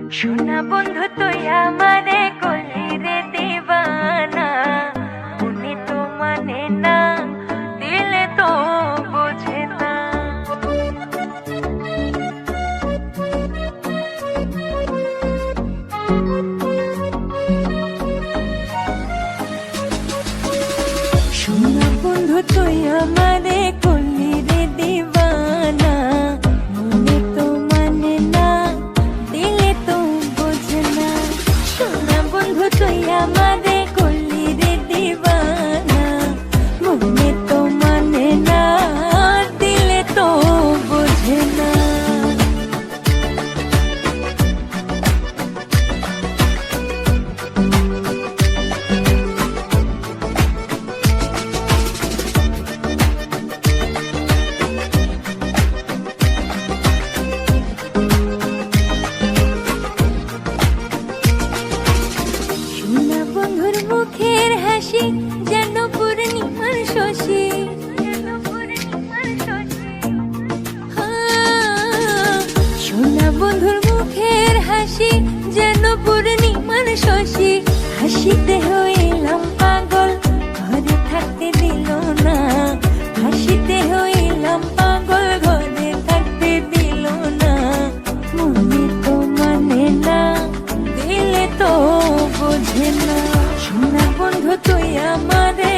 সোনা বন্ধু তুই আমারে করলি রে দিবানা, মনে তো মানে না, দিলে তো বোঝে না। সোনা বন্ধু তুই আমারে করলি রে দিবানা, মনে তো মানে না, দিলে তো বোঝে না। সোনা বন্ধু তুই আমারে করলি রে দিবানা, মনে তো মানে না, দিলে তো বোঝে না। সোনা বন্ধুর মুখের হাসি যেন পূর্ণিমার শশী, সোনা বন্ধুর মুখের হাসি যেন পূর্ণিমার শশী। হাসিতে হইলাম পাগল, ঘরে থাকতে দিল না, হাসিতে হইলাম পাগল, ঘরে থাকতে দিল না। মনে তো মানে না, দিলে তো বোঝে না। সোনা বন্ধু তুই আমারে